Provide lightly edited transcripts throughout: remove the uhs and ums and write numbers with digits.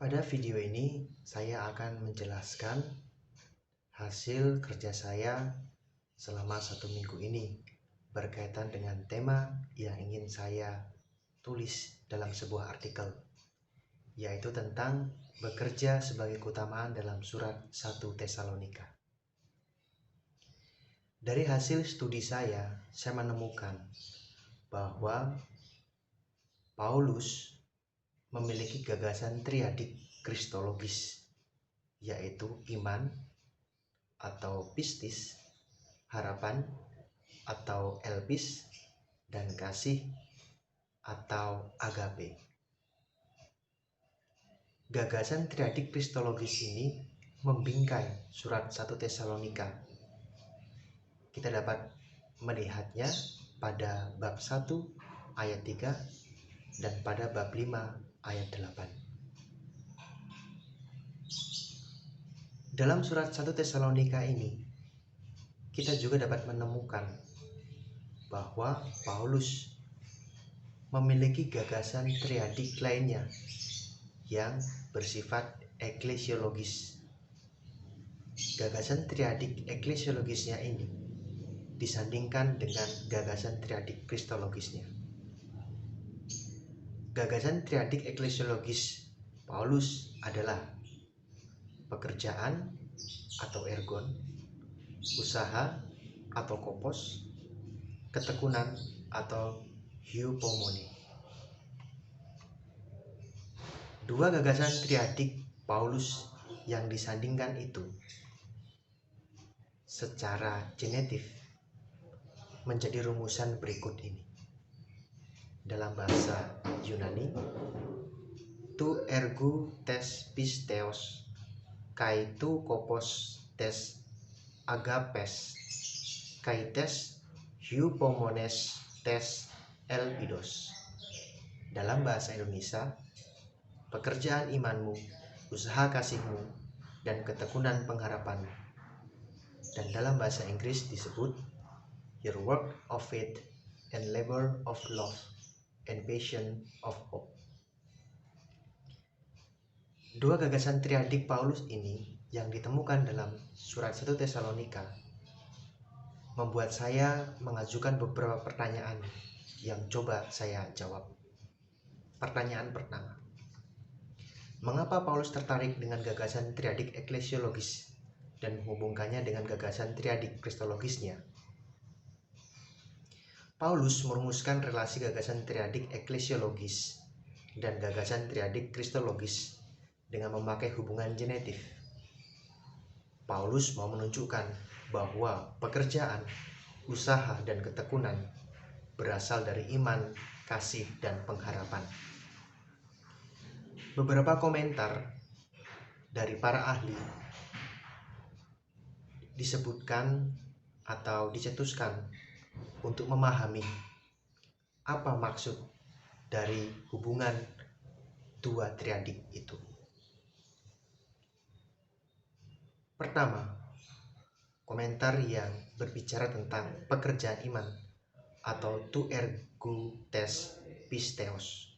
Pada video ini saya akan menjelaskan hasil kerja saya selama 1 minggu ini berkaitan dengan tema yang ingin saya tulis dalam sebuah artikel, yaitu tentang bekerja sebagai keutamaan dalam surat 1 Tesalonika. Dari hasil studi saya menemukan bahwa Paulus memiliki gagasan triadik kristologis, yaitu iman atau pistis, harapan atau elpis, dan kasih atau agape. Gagasan triadik kristologis ini membingkai surat 1 Tesalonika. Kita dapat melihatnya pada bab 1 ayat 3 dan pada bab 5 ayat 8. Dalam surat 1 Tesalonika ini, kita juga dapat menemukan bahwa Paulus memiliki gagasan triadik lainnya yang bersifat eklesiologis. Gagasan triadik eklesiologisnya ini disandingkan dengan gagasan triadik kristologisnya. Gagasan triadik eklesiologis Paulus adalah pekerjaan atau ergon, usaha atau kopos, ketekunan atau hypomone. Dua gagasan triadik Paulus yang disandingkan itu secara genetif menjadi rumusan berikut ini. Dalam bahasa Yunani, tu ergu tes pisteos kai tu kopos tes agapes kai tes hypomones tes elpidos. Dalam bahasa Indonesia, pekerjaan imanmu, usaha kasihmu, dan ketekunan pengharapanmu. Dan dalam bahasa Inggris disebut your work of faith and labor of love and passion of hope. Dua gagasan triadik Paulus ini yang ditemukan dalam surat 1 Tesalonika membuat saya mengajukan beberapa pertanyaan yang coba saya jawab. Pertanyaan pertama, mengapa Paulus tertarik dengan gagasan triadik eklesiologis dan menghubungkannya dengan gagasan triadik kristologisnya? Paulus merumuskan relasi gagasan triadik eklesiologis dan gagasan triadik kristologis dengan memakai hubungan genetif. Paulus mau menunjukkan bahwa pekerjaan, usaha, dan ketekunan berasal dari iman, kasih, dan pengharapan. Beberapa komentar dari para ahli disebutkan atau dicetuskan untuk memahami apa maksud dari hubungan dua triadik itu. Pertama, komentar yang berbicara tentang pekerjaan iman atau tu ergu tes pisteos.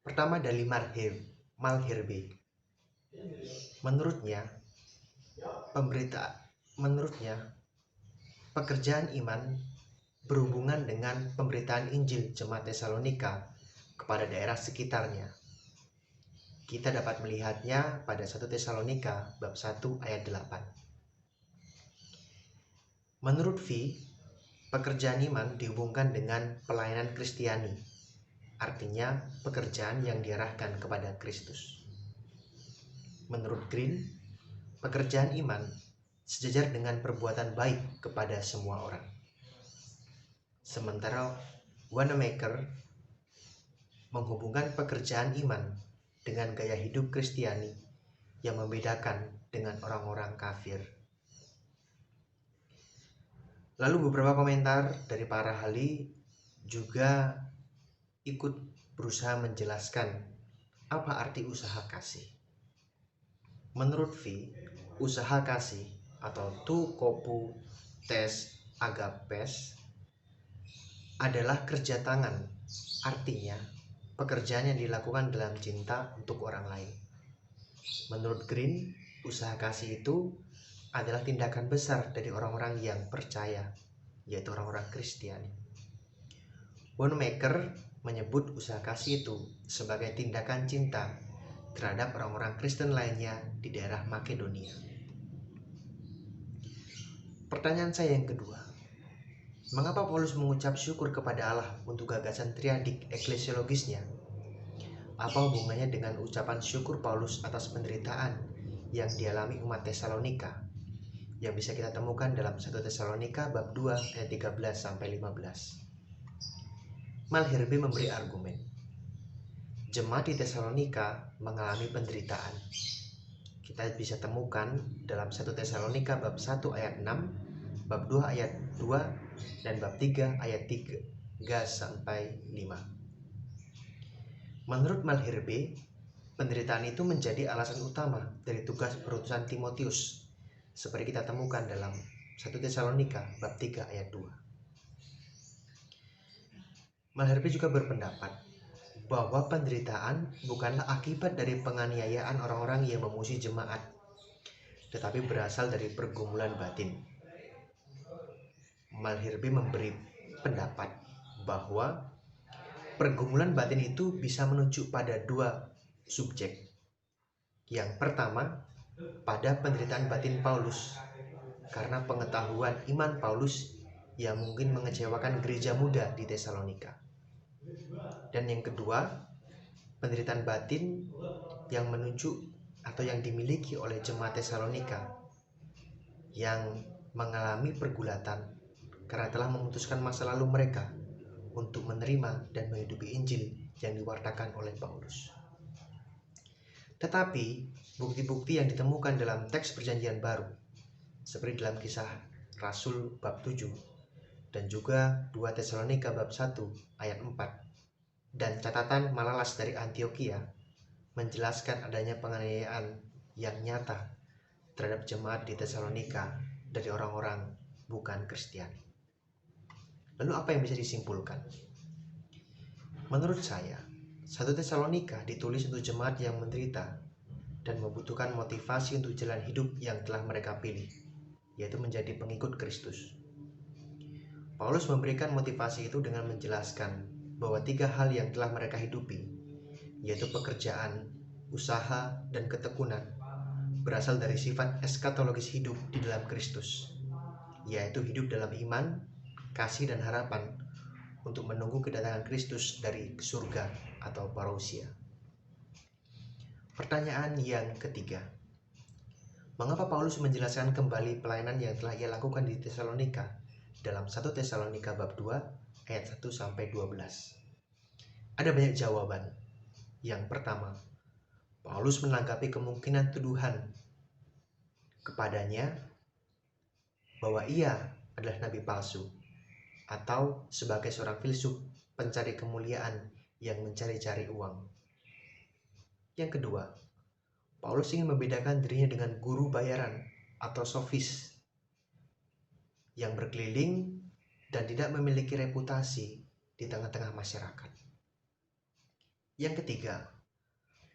Pertama dari Malherbe. Menurutnya, pekerjaan iman berhubungan dengan pemberitaan Injil jemaat Tesalonika kepada daerah sekitarnya. Kita dapat melihatnya pada 1 Tesalonika bab 1 ayat 8. Menurut V, pekerjaan iman dihubungkan dengan pelayanan Kristiani, artinya pekerjaan yang diarahkan kepada Kristus. Menurut Green, pekerjaan iman sejajar dengan perbuatan baik kepada semua orang. Sementara Wanamaker menghubungkan pekerjaan iman dengan gaya hidup Kristiani yang membedakan dengan orang-orang kafir. Lalu beberapa komentar dari para ahli juga ikut berusaha menjelaskan apa arti usaha kasih. Menurut V, usaha kasih atau tu kopu tes agapes adalah kerja tangan, artinya pekerjaan yang dilakukan dalam cinta untuk orang lain. Menurut Green, usaha kasih itu adalah tindakan besar dari orang-orang yang percaya, yaitu orang-orang Kristiani. Wanamaker menyebut usaha kasih itu sebagai tindakan cinta terhadap orang-orang Kristen lainnya di daerah Makedonia. Pertanyaan saya yang kedua, mengapa Paulus mengucap syukur kepada Allah untuk gagasan triadik eklesiologisnya? Apa hubungannya dengan ucapan syukur Paulus atas penderitaan yang dialami umat Tesalonika yang bisa kita temukan dalam 1 Tesalonika bab 2 ayat 13-15? Malherbe memberi argumen. Jemaat di Tesalonika mengalami penderitaan. Kita bisa temukan dalam 1 Tesalonika bab 1 ayat 6, bab 2 ayat 2, dan bab 3 ayat 3-5. Menurut Malherbe, penderitaan itu menjadi alasan utama dari tugas perutusan Timotius, seperti kita temukan dalam 1 Tesalonika bab 3 ayat 2. Malherbe juga berpendapat bahwa penderitaan bukanlah akibat dari penganiayaan orang-orang yang memusuhi jemaat, tetapi berasal dari pergumulan batin. Malherbe memberi pendapat bahwa pergumulan batin itu bisa menunjuk pada dua subjek. Yang pertama, pada penderitaan batin Paulus karena pengetahuan iman Paulus yang mungkin mengecewakan gereja muda di Tesalonika. Dan yang kedua, penderitaan batin yang menunjuk atau yang dimiliki oleh jemaat Tesalonika yang mengalami pergulatan karena telah memutuskan masa lalu mereka untuk menerima dan menghidupi Injil yang diwartakan oleh Paulus. Tetapi bukti-bukti yang ditemukan dalam teks Perjanjian Baru, seperti dalam Kisah Rasul bab 7 dan juga 2 Tesalonika bab 1 ayat 4, dan catatan Malalas dari Antioquia menjelaskan adanya penganiayaan yang nyata terhadap jemaat di Tesalonika dari orang-orang bukan Kristiani. Lalu apa yang bisa disimpulkan? Menurut saya, 1 Tesalonika ditulis untuk jemaat yang menderita dan membutuhkan motivasi untuk jalan hidup yang telah mereka pilih, yaitu menjadi pengikut Kristus. Paulus memberikan motivasi itu dengan menjelaskan bahwa 3 hal yang telah mereka hidupi, yaitu pekerjaan, usaha, dan ketekunan, berasal dari sifat eskatologis hidup di dalam Kristus, yaitu hidup dalam iman, kasih, dan harapan untuk menunggu kedatangan Kristus dari surga atau parousia. Pertanyaan yang ketiga, mengapa Paulus menjelaskan kembali pelayanan yang telah ia lakukan di Tesalonika dalam 1 Tesalonika bab 2 ayat 1-12? Ada banyak jawaban. Yang pertama, Paulus menanggapi kemungkinan tuduhan kepadanya bahwa ia adalah nabi palsu atau sebagai seorang filsuf pencari kemuliaan yang mencari-cari uang. Yang kedua, Paulus ingin membedakan dirinya dengan guru bayaran atau sofis yang berkeliling dan tidak memiliki reputasi di tengah-tengah masyarakat. Yang ketiga,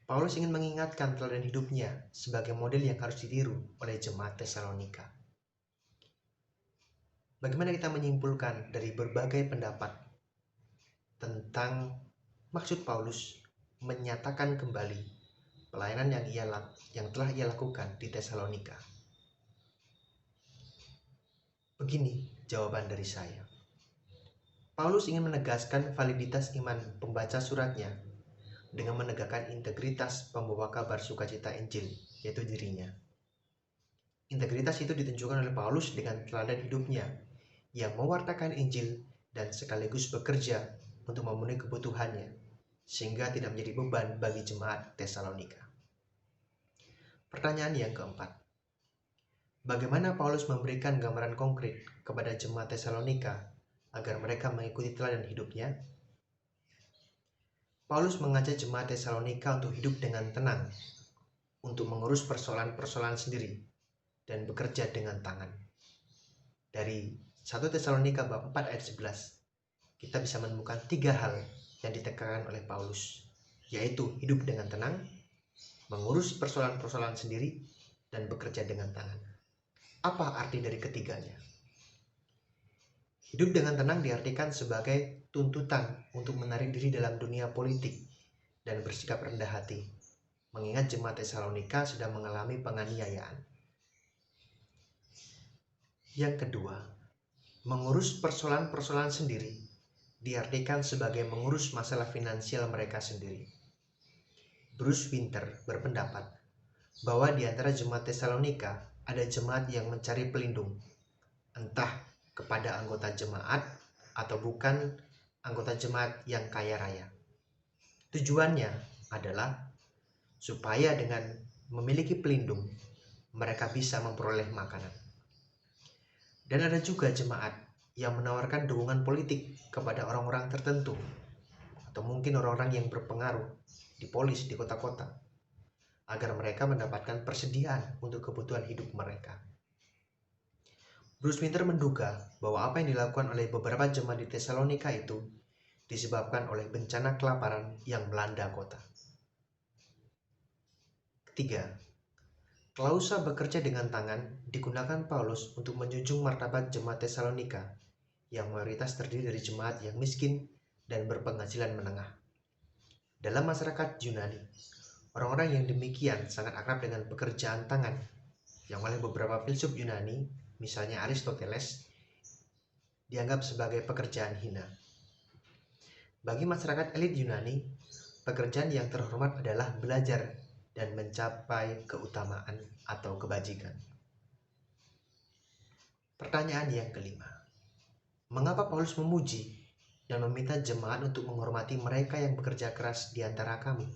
Paulus ingin mengingatkan teladan hidupnya sebagai model yang harus ditiru oleh jemaat Tesalonika. Bagaimana kita menyimpulkan dari berbagai pendapat tentang maksud Paulus menyatakan kembali pelayanan yang telah ia lakukan di Tesalonika? Begini jawaban dari saya. Paulus ingin menegaskan validitas iman pembaca suratnya dengan menegakkan integritas pembawa kabar sukacita Injil, yaitu dirinya. Integritas itu ditunjukkan oleh Paulus dengan teladan hidupnya yang mewartakan Injil dan sekaligus bekerja untuk memenuhi kebutuhannya, sehingga tidak menjadi beban bagi jemaat Tesalonika. Pertanyaan yang keempat, bagaimana Paulus memberikan gambaran konkret kepada jemaat Tesalonika agar mereka mengikuti teladan hidupnya? Paulus mengajak jemaat Tesalonika untuk hidup dengan tenang, untuk mengurus persoalan-persoalan sendiri, dan bekerja dengan tangan. Dari 1 Tesalonika bab 4 ayat 11, kita bisa menemukan 3 hal yang ditekankan oleh Paulus, yaitu hidup dengan tenang, mengurus persoalan-persoalan sendiri, dan bekerja dengan tangan. Apa arti dari ketiganya? Hidup dengan tenang diartikan sebagai tuntutan untuk menarik diri dalam dunia politik dan bersikap rendah hati, mengingat jemaat Tesalonika sedang mengalami penganiayaan. Yang kedua, mengurus persoalan-persoalan sendiri diartikan sebagai mengurus masalah finansial mereka sendiri. Bruce Winter berpendapat bahwa di antara jemaat Tesalonika ada jemaat yang mencari pelindung, entah kepada anggota jemaat atau bukan anggota jemaat yang kaya raya. Tujuannya adalah supaya dengan memiliki pelindung, mereka bisa memperoleh makanan. Dan ada juga jemaat yang menawarkan dukungan politik kepada orang-orang tertentu, atau mungkin orang-orang yang berpengaruh di polis di kota-kota, agar mereka mendapatkan persediaan untuk kebutuhan hidup mereka. Bruce Winter menduga bahwa apa yang dilakukan oleh beberapa jemaat di Tesalonika itu disebabkan oleh bencana kelaparan yang melanda kota. Ketiga, klausa bekerja dengan tangan digunakan Paulus untuk menjunjung martabat jemaat Tesalonika yang mayoritas terdiri dari jemaat yang miskin dan berpenghasilan menengah. Dalam masyarakat Yunani, orang-orang yang demikian sangat akrab dengan pekerjaan tangan yang oleh beberapa filsuf Yunani, misalnya Aristoteles, dianggap sebagai pekerjaan hina. Bagi masyarakat elit Yunani, pekerjaan yang terhormat adalah belajar dan mencapai keutamaan atau kebajikan. Pertanyaan yang kelima, mengapa Paulus memuji dan meminta jemaat untuk menghormati mereka yang bekerja keras di antara kami?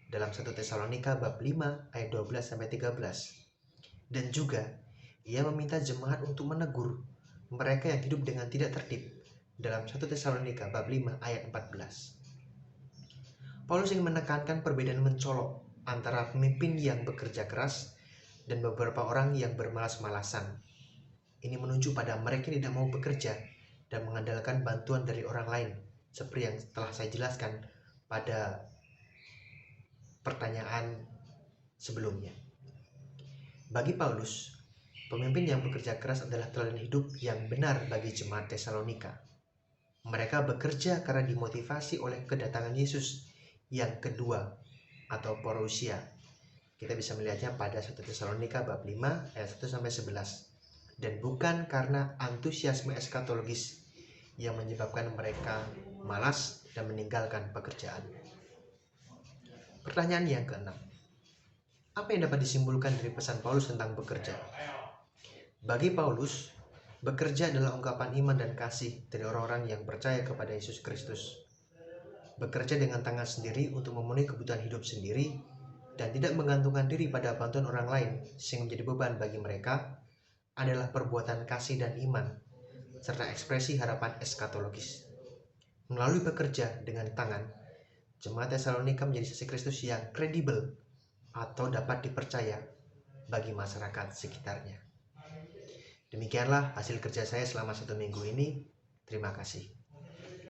Dalam 1 Tesalonika bab 5 ayat 12-13. Dan juga ia meminta jemaat untuk menegur mereka yang hidup dengan tidak tertib dalam 1 Tesalonika bab 5 ayat 14. Paulus ingin menekankan perbedaan mencolok antara pemimpin yang bekerja keras dan beberapa orang yang bermalas-malasan. Ini menunjuk pada mereka yang tidak mau bekerja dan mengandalkan bantuan dari orang lain, seperti yang telah saya jelaskan pada pertanyaan sebelumnya. Bagi Paulus, pemimpin yang bekerja keras adalah teladan hidup yang benar bagi jemaat Tesalonika. Mereka bekerja karena dimotivasi oleh kedatangan Yesus yang kedua atau parousia. Kita bisa melihatnya pada 1 Tesalonika bab 5 ayat 1-11. Dan bukan karena antusiasme eskatologis yang menyebabkan mereka malas dan meninggalkan pekerjaan. Pertanyaan yang keenam, apa yang dapat disimpulkan dari pesan Paulus tentang bekerja? Bagi Paulus, bekerja adalah ungkapan iman dan kasih dari orang-orang yang percaya kepada Yesus Kristus. Bekerja dengan tangan sendiri untuk memenuhi kebutuhan hidup sendiri dan tidak menggantungkan diri pada bantuan orang lain sehingga menjadi beban bagi mereka adalah perbuatan kasih dan iman serta ekspresi harapan eskatologis. Melalui bekerja dengan tangan, jemaat Tesalonika menjadi saksi Kristus yang kredibel atau dapat dipercaya bagi masyarakat sekitarnya. Demikianlah hasil kerja saya selama 1 minggu ini. Terima kasih.